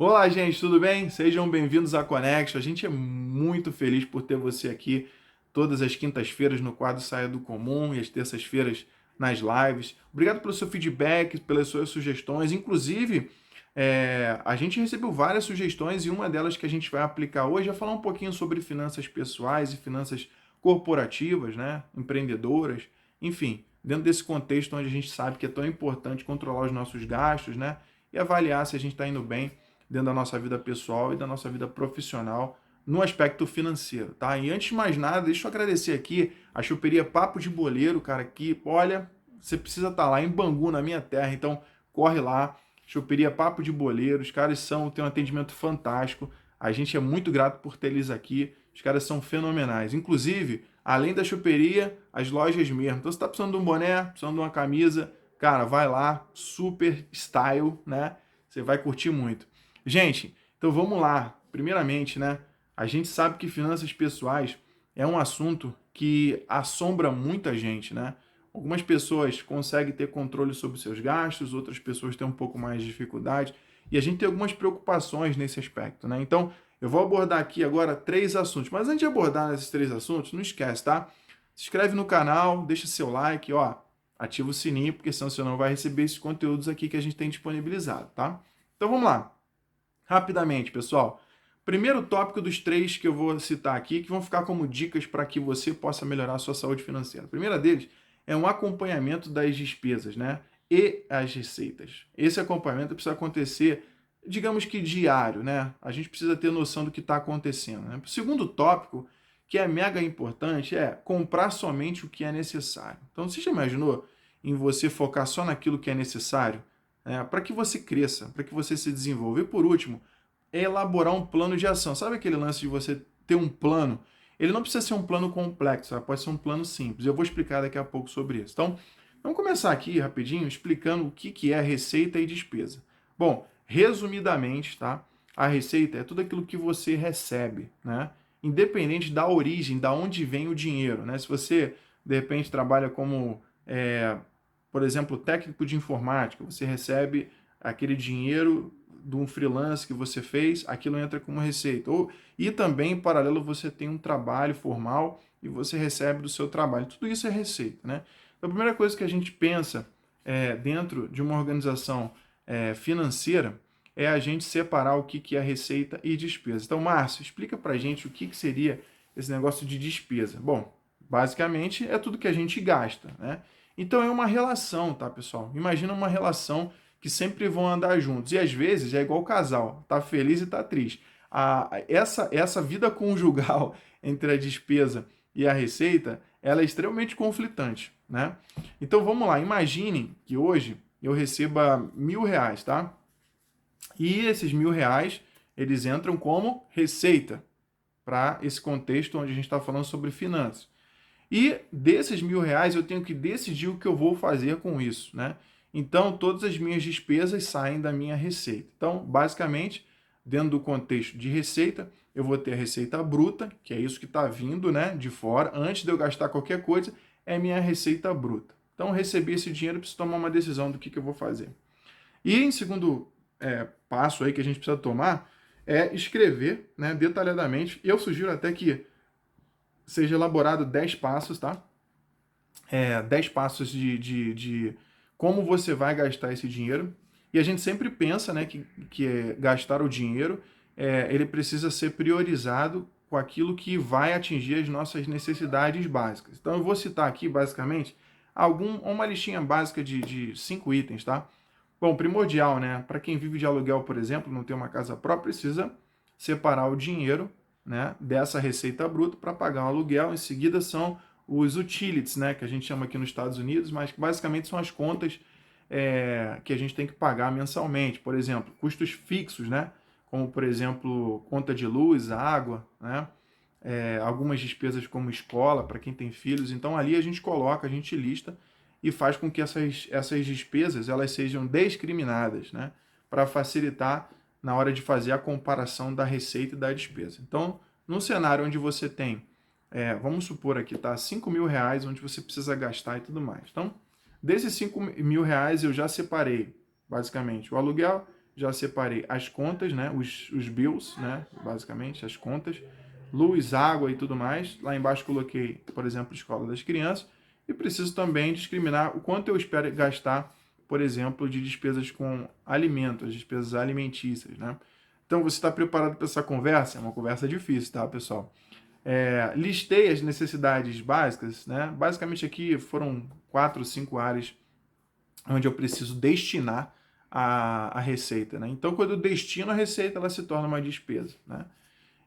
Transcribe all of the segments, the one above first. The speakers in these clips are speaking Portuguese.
Olá, gente, tudo bem? Sejam bem-vindos à Connection. A gente é muito feliz por ter você aqui todas as quintas-feiras no quadro Saia do Comum e às terças-feiras nas lives. Obrigado pelo seu feedback, pelas suas sugestões. Inclusive, a gente recebeu várias sugestões e uma delas que a gente vai aplicar hoje é falar um pouquinho sobre finanças pessoais e finanças corporativas, né? Empreendedoras, enfim, dentro desse contexto onde a gente sabe que é tão importante controlar os nossos gastos, né? E avaliar se a gente está indo bem dentro da nossa vida pessoal e da nossa vida profissional no aspecto financeiro, tá? E antes de mais nada, deixa eu agradecer aqui a choperia Papo de Boleiro, cara, que, olha, você precisa estar lá em Bangu, na minha terra, então corre lá, choperia Papo de Boleiro, os caras têm um atendimento fantástico, a gente é muito grato por ter eles aqui, os caras são fenomenais. Inclusive, além da choperia, as lojas mesmo. Então, você tá precisando de um boné, precisando de uma camisa, cara, vai lá, super style, né? Você vai curtir muito. Gente, então vamos lá. Primeiramente, né? A gente sabe que finanças pessoais é um assunto que assombra muita gente, né? Algumas pessoas conseguem ter controle sobre seus gastos, outras pessoas têm um pouco mais de dificuldade, e a gente tem algumas preocupações nesse aspecto, né? Então, eu vou abordar aqui agora três assuntos. Mas antes de abordar esses três assuntos, não esquece, tá? Se inscreve no canal, deixa seu like, ó, ativa o sininho, porque senão você não vai receber esses conteúdos aqui que a gente tem disponibilizado, tá? Então vamos lá. Rapidamente, pessoal. Primeiro tópico dos três que eu vou citar aqui, que vão ficar como dicas para que você possa melhorar a sua saúde financeira. A primeira deles é um acompanhamento das despesas, né? E as receitas. Esse acompanhamento precisa acontecer, digamos que diário, né? A gente precisa ter noção do que está acontecendo. Né? O segundo tópico, que é mega importante, é comprar somente o que é necessário. Então, você já imaginou em você focar só naquilo que é necessário? Para que você cresça, para que você se desenvolva. E por último, é elaborar um plano de ação. Sabe aquele lance de você ter um plano? Ele não precisa ser um plano complexo, tá? Pode ser um plano simples. Eu vou explicar daqui a pouco sobre isso. Então, vamos começar aqui rapidinho explicando o que é receita e despesa. Bom, resumidamente, tá? A receita é tudo aquilo que você recebe, né? Independente da origem, da onde vem o dinheiro, né? Se você, de repente, trabalha como por exemplo, técnico de informática, você recebe aquele dinheiro de um freelance que você fez, aquilo entra como receita. E também, em paralelo, você tem um trabalho formal e você recebe do seu trabalho. Tudo isso é receita, né? Então, a primeira coisa que a gente pensa dentro de uma organização financeira é a gente separar o que é receita e despesa. Então, Márcio, explica para a gente o que seria esse negócio de despesa. Bom, basicamente é tudo que a gente gasta, né? Então é uma relação, tá, pessoal? Imagina uma relação que sempre vão andar juntos. E às vezes é igual casal, tá feliz e tá triste. Essa vida conjugal entre a despesa e a receita, ela é extremamente conflitante, né? Então vamos lá, imaginem que hoje eu receba R$ 1.000, tá? E esses R$ 1.000, eles entram como receita para esse contexto onde a gente está falando sobre finanças. E desses R$ 1.000 eu tenho que decidir o que eu vou fazer com isso, né? Então, todas as minhas despesas saem da minha receita. Então, basicamente, dentro do contexto de receita, eu vou ter a receita bruta, que é isso que está vindo, né, de fora, antes de eu gastar qualquer coisa, é minha receita bruta. Então, recebi esse dinheiro, preciso tomar uma decisão do que eu vou fazer. E em segundo passo aí que a gente precisa tomar é escrever, né, detalhadamente. Eu sugiro até que seja elaborado 10 passos, tá? 10 passos de como você vai gastar esse dinheiro. E a gente sempre pensa, né, que gastar o dinheiro, ele precisa ser priorizado com aquilo que vai atingir as nossas necessidades básicas. Então eu vou citar aqui, basicamente, uma listinha básica de 5 itens, tá? Bom, primordial, né? Para quem vive de aluguel, por exemplo, não tem uma casa própria, precisa separar o dinheiro, né, dessa receita bruta para pagar o aluguel. Em seguida são os utilities, né, que a gente chama aqui nos Estados Unidos, mas que basicamente são as contas que a gente tem que pagar mensalmente. Por exemplo, custos fixos, né, como por exemplo conta de luz, água, né, algumas despesas como escola para quem tem filhos. Então ali a gente coloca, a gente lista e faz com que essas despesas elas sejam discriminadas, né, para facilitar na hora de fazer a comparação da receita e da despesa. Então, num cenário onde você tem, vamos supor aqui, tá, R$ 5.000, onde você precisa gastar e tudo mais. Então, desses R$ 5.000 eu já separei, basicamente, o aluguel, já separei as contas, né? Os bills, né? Basicamente, as contas, luz, água e tudo mais. Lá embaixo coloquei, por exemplo, escola das crianças. E preciso também discriminar o quanto eu espero gastar, por exemplo, de despesas com alimentos, despesas alimentícias, né? Então, você está preparado para essa conversa? É uma conversa difícil, tá, pessoal? Listei as necessidades básicas, né? Basicamente aqui foram 4 ou 5 áreas onde eu preciso destinar a receita, né? Então, quando eu destino a receita, ela se torna uma despesa, né?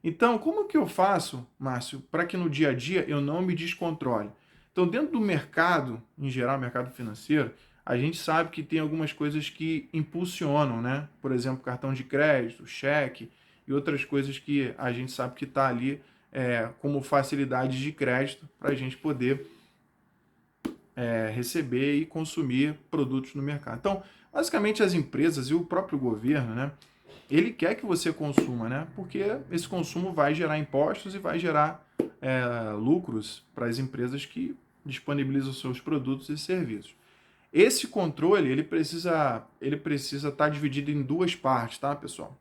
Então, como que eu faço, Márcio, para que no dia a dia eu não me descontrole? Então, dentro do mercado, em geral, mercado financeiro, a gente sabe que tem algumas coisas que impulsionam, né? Por exemplo, cartão de crédito, cheque e outras coisas que a gente sabe que está ali como facilidade de crédito para a gente poder receber e consumir produtos no mercado. Então, basicamente, as empresas e o próprio governo, né? Ele quer que você consuma, né? Porque esse consumo vai gerar impostos e vai gerar lucros para as empresas que disponibilizam seus produtos e serviços. Esse controle, ele precisa estar dividido em duas partes, tá, pessoal?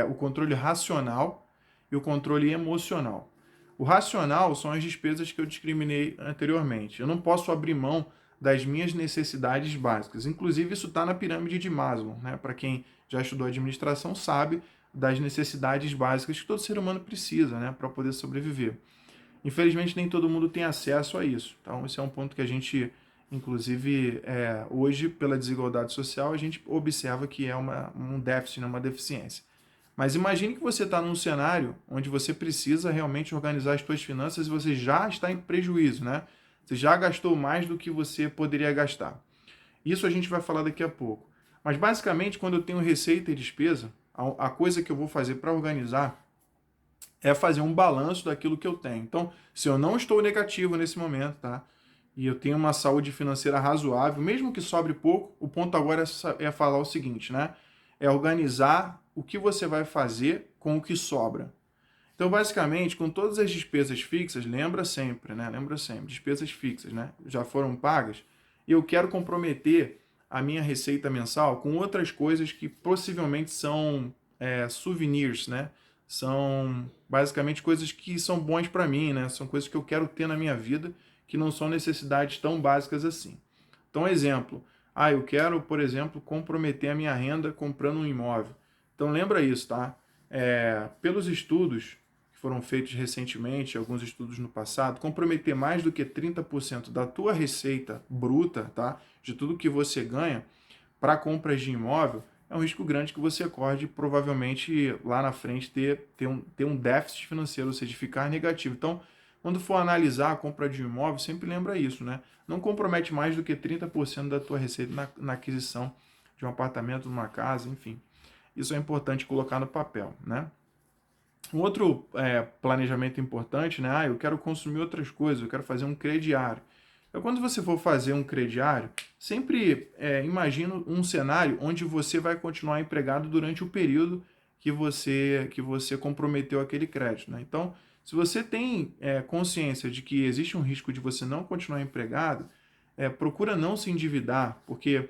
O controle racional e o controle emocional. O racional são as despesas que eu discriminei anteriormente. Eu não posso abrir mão das minhas necessidades básicas. Inclusive, isso está na pirâmide de Maslow, né? Para quem já estudou administração, sabe das necessidades básicas que todo ser humano precisa, né? Para poder sobreviver. Infelizmente, nem todo mundo tem acesso a isso. Então, esse é um ponto que a gente, inclusive, hoje, pela desigualdade social, a gente observa que é um déficit, uma deficiência. Mas imagine que você está num cenário onde você precisa realmente organizar as suas finanças e você já está em prejuízo, né? Você já gastou mais do que você poderia gastar. Isso a gente vai falar daqui a pouco. Mas basicamente, quando eu tenho receita e despesa, a coisa que eu vou fazer para organizar é fazer um balanço daquilo que eu tenho. Então, se eu não estou negativo nesse momento, tá? E eu tenho uma saúde financeira razoável, mesmo que sobre pouco, o ponto agora é falar o seguinte, né? É organizar o que você vai fazer com o que sobra. Então, basicamente, com todas as despesas fixas, lembra sempre, né? Lembra sempre, despesas fixas, né? Já foram pagas. E eu quero comprometer a minha receita mensal com outras coisas que possivelmente são souvenirs, né? São basicamente coisas que são bons para mim, né? São coisas que eu quero ter na minha vida que não são necessidades tão básicas assim. Então, exemplo. Eu quero, por exemplo, comprometer a minha renda comprando um imóvel. Então, lembra isso, tá? Pelos estudos que foram feitos recentemente, alguns estudos no passado, comprometer mais do que 30% da tua receita bruta, tá? De tudo que você ganha para compras de imóvel, é um risco grande que você corre de provavelmente lá na frente ter um déficit financeiro, ou seja, ficar negativo. Então, quando for analisar a compra de um imóvel, sempre lembra isso, né? Não compromete mais do que 30% da tua receita na aquisição de um apartamento, de uma casa, enfim. Isso é importante colocar no papel, né? Um outro planejamento importante, né? Eu quero consumir outras coisas, eu quero fazer um crediário. Então, quando você for fazer um crediário, sempre imagina um cenário onde você vai continuar empregado durante o período que você comprometeu aquele crédito, né? Então, se você tem consciência de que existe um risco de você não continuar empregado, procura não se endividar, porque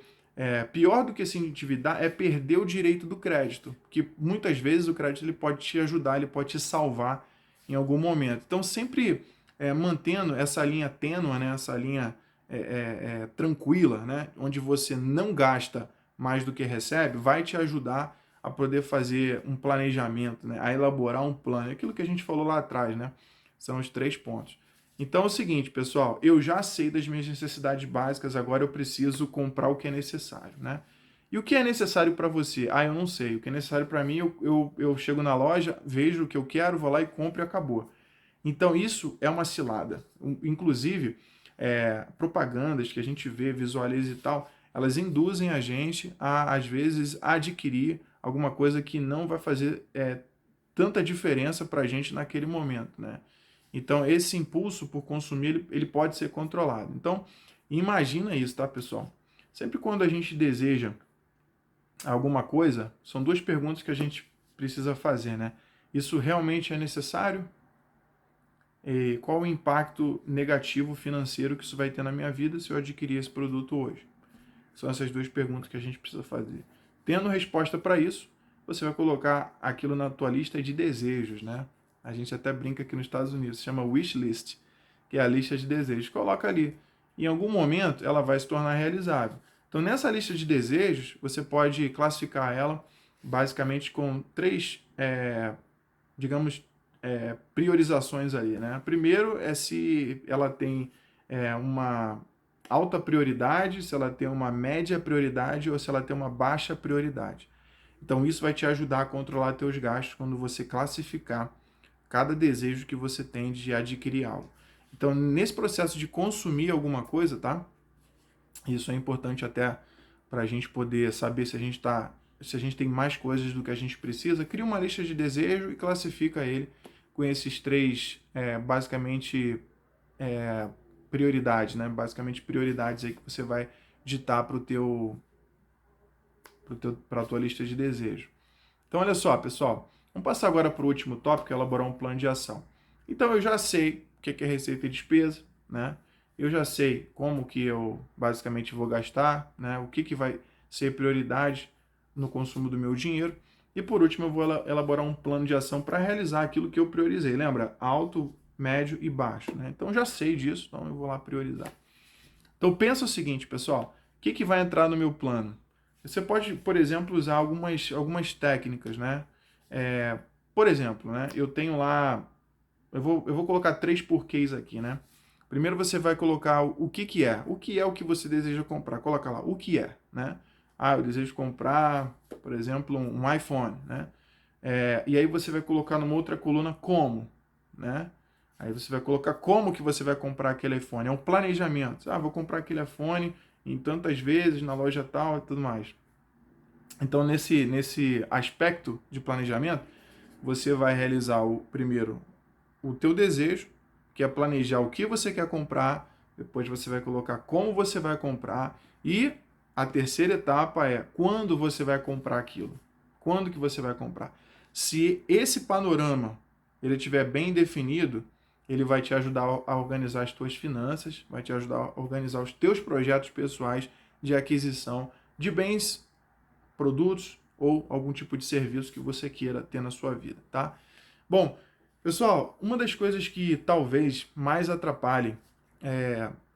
pior do que se endividar é perder o direito do crédito, que muitas vezes o crédito ele pode te ajudar, ele pode te salvar em algum momento. Então, sempre mantendo essa linha tênue, né, essa linha tranquila, né, onde você não gasta mais do que recebe, vai te ajudar a poder fazer um planejamento, né, a elaborar um plano. Aquilo que a gente falou lá atrás, né, são os 3 pontos. Então é o seguinte, pessoal, eu já sei das minhas necessidades básicas, agora eu preciso comprar o que é necessário, né? E o que é necessário para você? Eu não sei. O que é necessário para mim, eu chego na loja, vejo o que eu quero, vou lá e compro e acabou. Então isso é uma cilada. Inclusive, propagandas que a gente vê, visualiza e tal, elas induzem a gente a, às vezes, adquirir alguma coisa que não vai fazer tanta diferença para a gente naquele momento, né? Então, esse impulso por consumir, ele pode ser controlado. Então, imagina isso, tá, pessoal? Sempre quando a gente deseja alguma coisa, são 2 perguntas que a gente precisa fazer, né? Isso realmente é necessário? E qual o impacto negativo financeiro que isso vai ter na minha vida se eu adquirir esse produto hoje? São essas 2 perguntas que a gente precisa fazer. Tendo resposta para isso, você vai colocar aquilo na tua lista de desejos, né? A gente até brinca aqui nos Estados Unidos, se chama wish list, que é a lista de desejos. Coloca ali. Em algum momento, ela vai se tornar realizável. Então, nessa lista de desejos, você pode classificar ela basicamente com três, digamos, priorizações ali, né? Primeiro é se ela tem uma alta prioridade, se ela tem uma média prioridade ou se ela tem uma baixa prioridade. Então, isso vai te ajudar a controlar teus gastos quando você classificar cada desejo que você tem de adquirir algo. Então, nesse processo de consumir alguma coisa, tá? Isso é importante até para a gente poder saber se a gente tem mais coisas do que a gente precisa. Cria uma lista de desejo e classifica ele com esses três, basicamente, prioridades, né? Basicamente prioridades aí que você vai ditar para a tua lista de desejos. Então, olha só, pessoal. Vamos passar agora para o último tópico, elaborar um plano de ação. Então, eu já sei o que é receita e despesa, né? Eu já sei como que eu basicamente vou gastar, né? O que vai ser prioridade no consumo do meu dinheiro. E por último, eu vou elaborar um plano de ação para realizar aquilo que eu priorizei. Lembra? Alto, médio e baixo, né? Então, já sei disso, então eu vou lá priorizar. Então, pensa o seguinte, pessoal. O que vai entrar no meu plano? Você pode, por exemplo, usar algumas técnicas, né? Por exemplo, né? Eu tenho lá... Eu vou colocar 3 porquês aqui, né? Primeiro você vai colocar o que é. O que é o que você deseja comprar? Coloca lá, o que é, né? Eu desejo comprar, por exemplo, um iPhone, né? E aí você vai colocar numa outra coluna como, né? Aí você vai colocar como que você vai comprar aquele iPhone. É um planejamento. Vou comprar aquele iPhone em tantas vezes, na loja tal e tudo mais. Então, nesse aspecto de planejamento, você vai realizar primeiro o teu desejo, que é planejar o que você quer comprar, depois você vai colocar como você vai comprar, e a terceira etapa é quando você vai comprar aquilo. Quando que você vai comprar? Se esse panorama ele estiver bem definido, ele vai te ajudar a organizar as tuas finanças, vai te ajudar a organizar os teus projetos pessoais de aquisição de bens, produtos ou algum tipo de serviço que você queira ter na sua vida, tá? Bom, pessoal, uma das coisas que talvez mais atrapalhe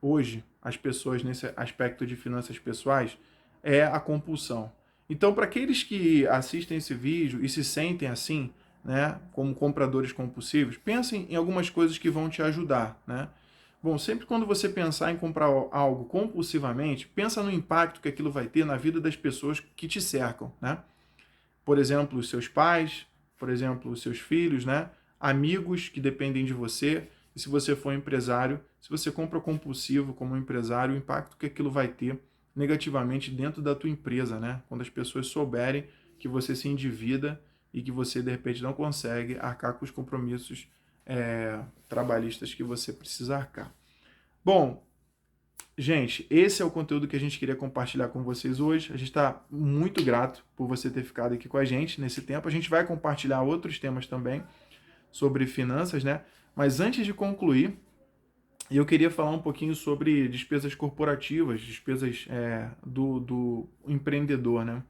hoje as pessoas nesse aspecto de finanças pessoais é a compulsão. Então, para aqueles que assistem esse vídeo e se sentem assim, né, como compradores compulsivos, pensem em algumas coisas que vão te ajudar, né? Bom, sempre quando você pensar em comprar algo compulsivamente, pensa no impacto que aquilo vai ter na vida das pessoas que te cercam, né? Por exemplo, os seus pais, por exemplo, os seus filhos, né? Amigos que dependem de você. E se você for empresário, se você compra compulsivo como empresário, o impacto que aquilo vai ter negativamente dentro da tua empresa, né? Quando as pessoas souberem que você se endivida e que você, de repente, não consegue arcar com os compromissos trabalhistas que você precisa arcar. Bom, gente, esse é o conteúdo que a gente queria compartilhar com vocês hoje. A gente está muito grato por você ter ficado aqui com a gente nesse tempo. A gente vai compartilhar outros temas também sobre finanças, né? Mas antes de concluir, eu queria falar um pouquinho sobre despesas corporativas, despesas do empreendedor, né?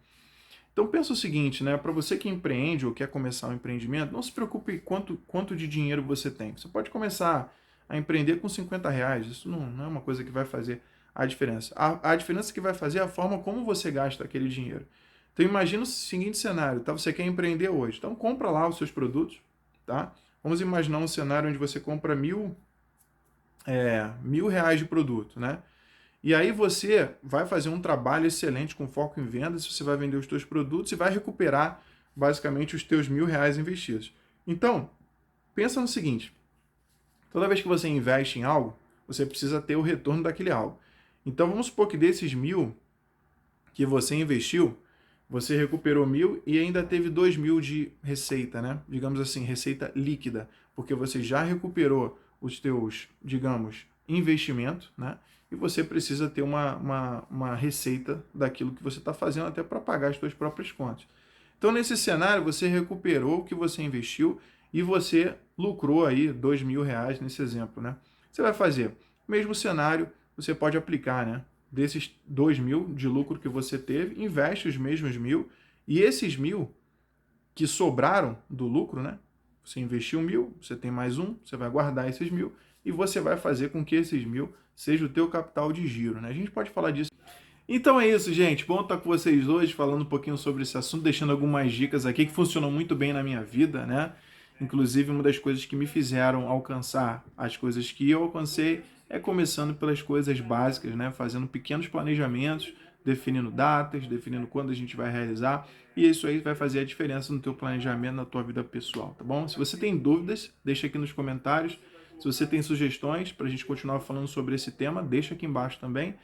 Então pensa o seguinte, né? Para você que empreende ou quer começar um empreendimento, não se preocupe quanto de dinheiro você tem. Você pode começar a empreender com R$ 50. Isso não é uma coisa que vai fazer a diferença. A diferença que vai fazer é a forma como você gasta aquele dinheiro. Então imagina o seguinte cenário, tá? Você quer empreender hoje. Então compra lá os seus produtos, tá? Vamos imaginar um cenário onde você compra R$ 1.000 de produto, né? E aí você vai fazer um trabalho excelente com foco em vendas, você vai vender os teus produtos e vai recuperar basicamente os teus R$ 1.000 investidos. Então, pensa no seguinte, toda vez que você investe em algo, você precisa ter o retorno daquele algo. Então vamos supor que desses 1.000 que você investiu, você recuperou 1.000 e ainda teve 2.000 de receita, né? Digamos assim, receita líquida, porque você já recuperou os teus, digamos, investimento, né? E você precisa ter uma receita daquilo que você está fazendo até para pagar as suas próprias contas. Então, nesse cenário, você recuperou o que você investiu e você lucrou aí R$ 2.000 nesse exemplo, né? Você vai fazer o mesmo cenário, você pode aplicar, né? desses 2.000 de lucro que você teve, investe os mesmos 1.000 e esses 1.000 que sobraram do lucro, né? Você investiu 1.000, você tem mais você vai guardar esses 1.000 e você vai fazer com que esses 1.000 seja o teu capital de giro, né? A gente pode falar disso. Então é isso, gente. Bom estar com vocês hoje, falando um pouquinho sobre esse assunto, deixando algumas dicas aqui que funcionam muito bem na minha vida, né? Inclusive, uma das coisas que me fizeram alcançar as coisas que eu alcancei é começando pelas coisas básicas, né? Fazendo pequenos planejamentos, definindo datas, definindo quando a gente vai realizar, e isso aí vai fazer a diferença no teu planejamento, na tua vida pessoal, tá bom? Se você tem dúvidas, deixa aqui nos comentários. Se você tem sugestões para a gente continuar falando sobre esse tema, deixa aqui embaixo também.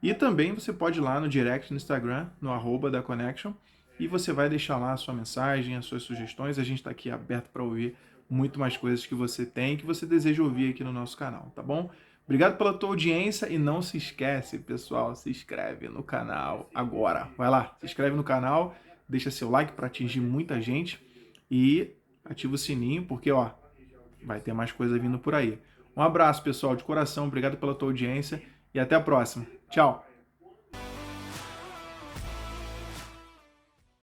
E também você pode ir lá no direct no Instagram, no @daconnection, e você vai deixar lá a sua mensagem, as suas sugestões. A gente está aqui aberto para ouvir muito mais coisas que você tem, que você deseja ouvir aqui no nosso canal, tá bom? Obrigado pela tua audiência e não se esquece, pessoal, se inscreve no canal agora. Vai lá, se inscreve no canal, deixa seu like para atingir muita gente e ativa o sininho, porque ó, vai ter mais coisa vindo por aí. Um abraço, pessoal, de coração, obrigado pela tua audiência e até a próxima. Tchau!